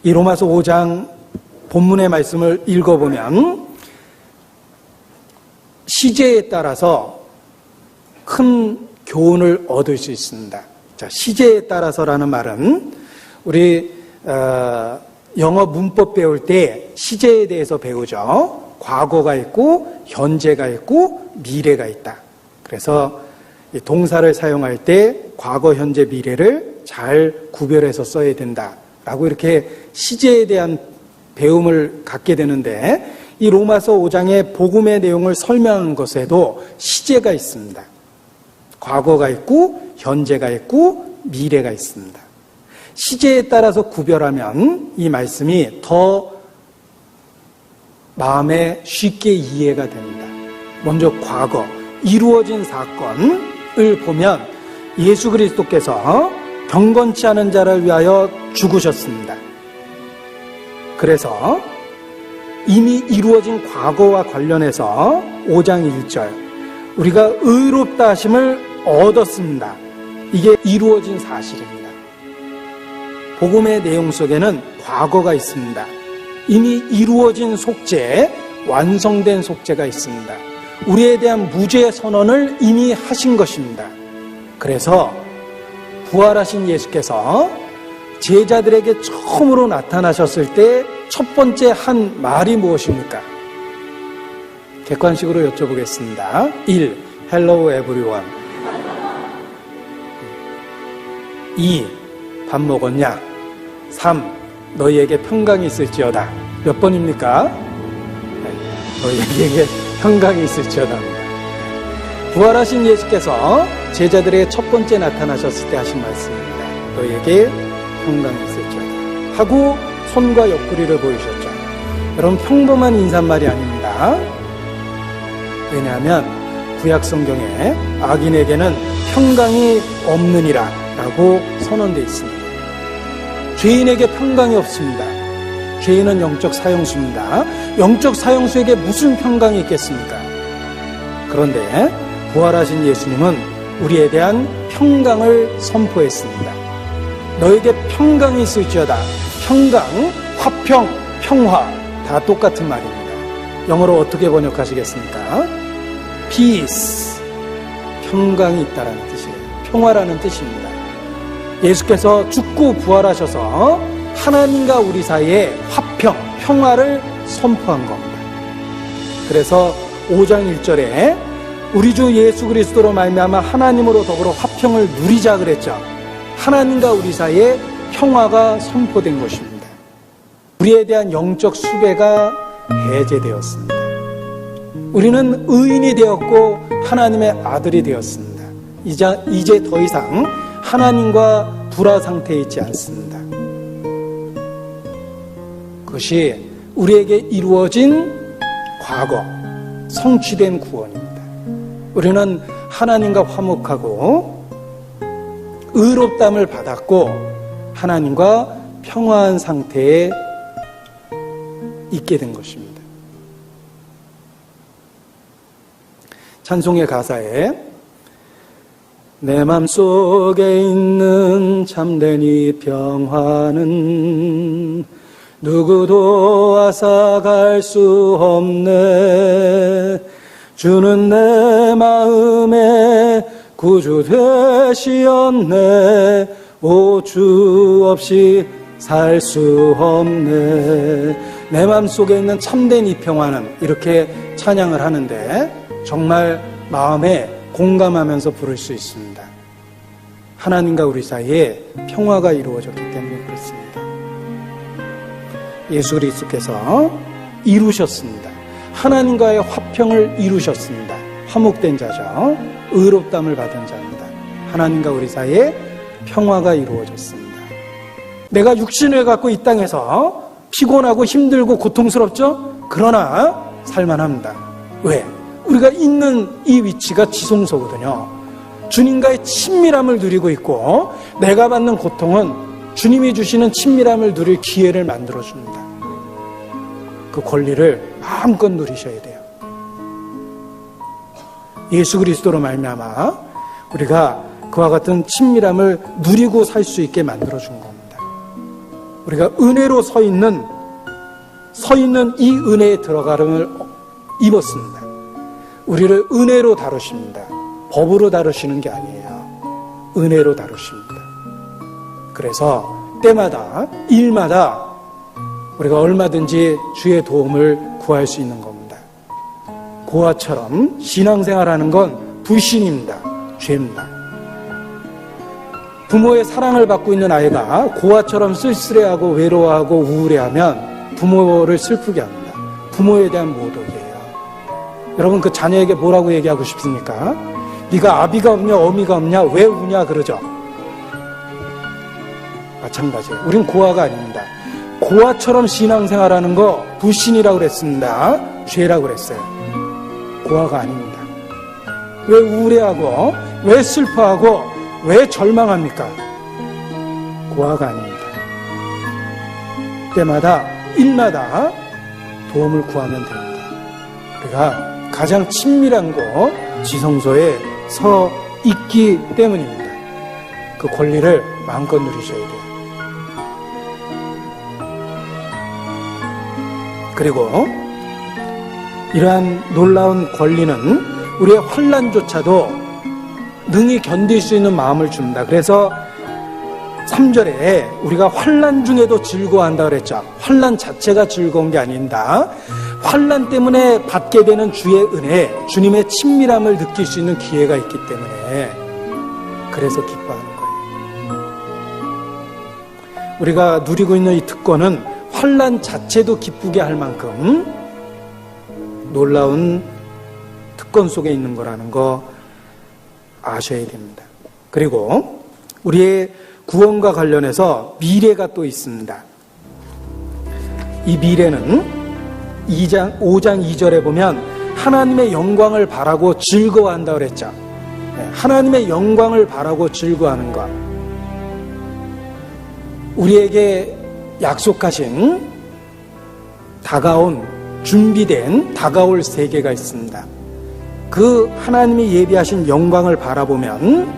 이 로마서 5장 본문의 말씀을 읽어보면 시제에 따라서 큰 교훈을 얻을 수 있습니다. 자, 시제에 따라서라는 말은 우리 영어 문법 배울 때 시제에 대해서 배우죠. 과거가 있고 현재가 있고 미래가 있다. 그래서 이 동사를 사용할 때 과거, 현재, 미래를 잘 구별해서 써야 된다라고 이렇게 시제에 대한 배움을 갖게 되는데, 이 로마서 5장의 복음의 내용을 설명한 것에도 시제가 있습니다. 과거가 있고 현재가 있고 미래가 있습니다. 시제에 따라서 구별하면 이 말씀이 더 마음에 쉽게 이해가 됩니다. 먼저 과거, 이루어진 사건을 보면 예수 그리스도께서 경건치 않은 자를 위하여 죽으셨습니다. 그래서 이미 이루어진 과거와 관련해서 5장 1절 우리가 의롭다 하심을 얻었습니다. 이게 이루어진 사실입니다. 복음의 내용 속에는 과거가 있습니다. 이미 이루어진 속죄, 완성된 속죄가 있습니다. 우리에 대한 무죄 선언을 이미 하신 것입니다. 그래서 부활하신 예수께서 제자들에게 처음으로 나타나셨을 때 첫 번째 한 말이 무엇입니까? 객관식으로 여쭤보겠습니다. 1. Hello everyone. 2. 밥 먹었냐? 3. 너희에게 평강이 있을지어다. 몇 번입니까? 너희에게 평강이 있을지어다. 부활하신 예수께서 제자들에게 첫 번째 나타나셨을 때 하신 말씀입니다. 너희에게 평강이 있을지어다 하고 손과 옆구리를 보이셨죠. 여러분, 평범한 인사말이 아닙니다. 왜냐하면 구약 성경에 악인에게는 평강이 없느니라 라고 선언되어 있습니다. 죄인에게 평강이 없습니다. 죄인은 영적 사형수입니다. 영적 사형수에게 무슨 평강이 있겠습니까? 그런데 부활하신 예수님은 우리에 대한 평강을 선포했습니다. 너에게 평강이 있을지어다. 평강, 화평, 평화 다 똑같은 말입니다. 영어로 어떻게 번역하시겠습니까? Peace, 평강이 있다라는 뜻이에요. 평화라는 뜻입니다. 예수께서 죽고 부활하셔서 하나님과 우리 사이에 화평, 평화를 선포한 겁니다. 그래서 5장 1절에 우리 주 예수 그리스도로 말미암아 하나님으로 더불어 화평을 누리자 그랬죠. 하나님과 우리 사이에 평화가 선포된 것입니다. 우리에 대한 영적 수배가 해제되었습니다. 우리는 의인이 되었고 하나님의 아들이 되었습니다. 이제 더 이상 하나님과 불화 상태에 있지 않습니다. 그것이 우리에게 이루어진 과거, 성취된 구원입니다. 우리는 하나님과 화목하고 의롭다함을 받았고 하나님과 평화한 상태에 있게 된 것입니다. 찬송의 가사에 내 맘속에 있는 참된 이 평화는 누구도 앗아갈 수 없네. 주는 내 마음에 구주 되시었네. 오 주 없이 살 수 없네. 내 마음속에 있는 참된 이 평화는, 이렇게 찬양을 하는데 정말 마음에 공감하면서 부를 수 있습니다. 하나님과 우리 사이에 평화가 이루어졌기 때문에 그렇습니다. 예수 그리스도께서 이루셨습니다. 하나님과의 화평을 이루셨습니다. 화목된 자죠. 의롭다함을 받은 자입니다. 하나님과 우리 사이에 평화가 이루어졌습니다. 내가 육신을 갖고 이 땅에서 피곤하고 힘들고 고통스럽죠? 그러나 살만합니다. 왜? 우리가 있는 이 위치가 지성소거든요. 주님과의 친밀함을 누리고 있고 내가 받는 고통은 주님이 주시는 친밀함을 누릴 기회를 만들어줍니다. 그 권리를 마음껏 누리셔야 돼요. 예수 그리스도로 말미암아 우리가 그와 같은 친밀함을 누리고 살 수 있게 만들어준 겁니다. 우리가 은혜로 서 있는 이 은혜의 들어가름을 입었습니다. 우리를 은혜로 다루십니다. 법으로 다루시는 게 아니에요. 은혜로 다루십니다. 그래서 때마다 일마다 우리가 얼마든지 주의 도움을 구할 수 있는 겁니다. 고아처럼 신앙생활하는 건 불신입니다. 죄입니다. 부모의 사랑을 받고 있는 아이가 고아처럼 쓸쓸해하고 외로워하고 우울해하면 부모를 슬프게 합니다. 부모에 대한 모독이에요. 여러분, 그 자녀에게 뭐라고 얘기하고 싶습니까? 네가 아비가 없냐 어미가 없냐 왜 우냐 그러죠. 마찬가지예요. 우린 고아가 아닙니다. 고아처럼 신앙생활하는 거 불신이라고 그랬습니다. 죄라고 그랬어요. 고아가 아닙니다. 왜 우울해하고 왜 슬퍼하고 왜 절망합니까? 고아가 아닙니다. 때마다 일마다 도움을 구하면 됩니다. 우리가 가장 친밀한 곳 지성소에 서 있기 때문입니다. 그 권리를 마음껏 누리셔야 돼요. 그리고 이러한 놀라운 권리는 우리의 환난조차도 능히 견딜 수 있는 마음을 줍니다. 그래서 3절에 우리가 환난 중에도 즐거워한다 그랬죠. 환난 자체가 즐거운 게 아닌다. 환난 때문에 받게 되는 주의 은혜, 주님의 친밀함을 느낄 수 있는 기회가 있기 때문에 그래서 기뻐하는 거예요. 우리가 누리고 있는 이 특권은 환난 자체도 기쁘게 할 만큼 놀라운 특권 속에 있는 거라는 거 아셔야 됩니다. 그리고 우리의 구원과 관련해서 미래가 또 있습니다. 이 미래는 5장 2절에 보면 하나님의 영광을 바라고 즐거워한다 그랬죠. 하나님의 영광을 바라고 즐거워하는 것. 우리에게 약속하신 준비된 다가올 세계가 있습니다. 그 하나님이 예비하신 영광을 바라보면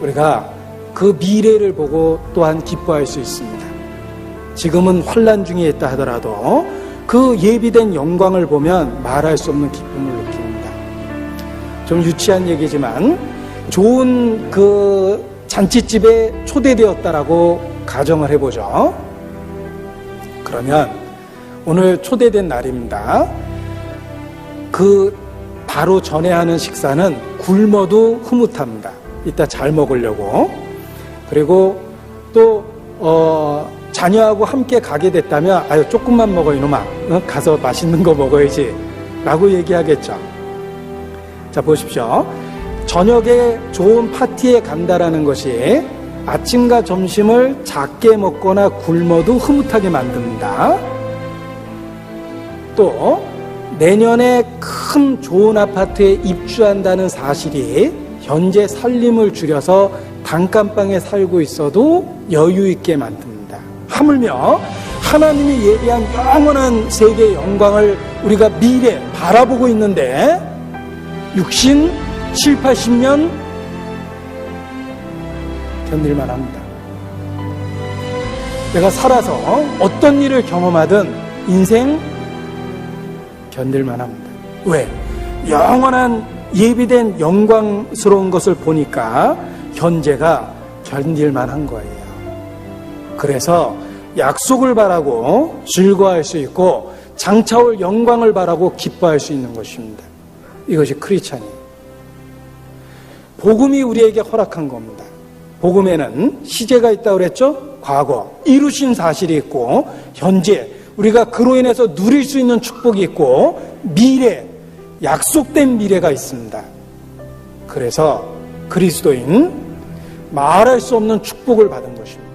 우리가 그 미래를 보고 또한 기뻐할 수 있습니다. 지금은 환난 중에 있다 하더라도 그 예비된 영광을 보면 말할 수 없는 기쁨을 느낍니다. 좀 유치한 얘기지만 좋은 그 잔치집에 초대되었다라고 가정을 해보죠. 그러면 오늘 초대된 날입니다. 그 바로 전에 하는 식사는 굶어도 흐뭇합니다. 이따 잘 먹으려고. 그리고 또 자녀하고 함께 가게 됐다면 아유 조금만 먹어 이놈아, 가서 맛있는 거 먹어야지 라고 얘기하겠죠. 자, 보십시오. 저녁에 좋은 파티에 간다라는 것이 아침과 점심을 작게 먹거나 굶어도 흐뭇하게 만듭니다. 또 내년에 큰 좋은 아파트에 입주한다는 사실이 현재 살림을 줄여서 단칸방에 살고 있어도 여유 있게 만듭니다. 하물며 하나님이 예비한 영원한 세계의 영광을 우리가 미래 바라보고 있는데 육신 7, 80년 견딜만 합니다. 내가 살아서 어떤 일을 경험하든 인생 견딜만 합니다. 왜? 영원한 예비된 영광스러운 것을 보니까 현재가 견딜만 한 거예요. 그래서 약속을 바라고 즐거워할 수 있고 장차올 영광을 바라고 기뻐할 수 있는 것입니다. 이것이 크리스찬이에요. 복음이 우리에게 허락한 겁니다. 복음에는 시제가 있다고 그랬죠? 과거, 이루신 사실이 있고 현재, 우리가 그로 인해서 누릴 수 있는 축복이 있고 미래, 약속된 미래가 있습니다. 그래서 그리스도인 말할 수 없는 축복을 받은 것입니다.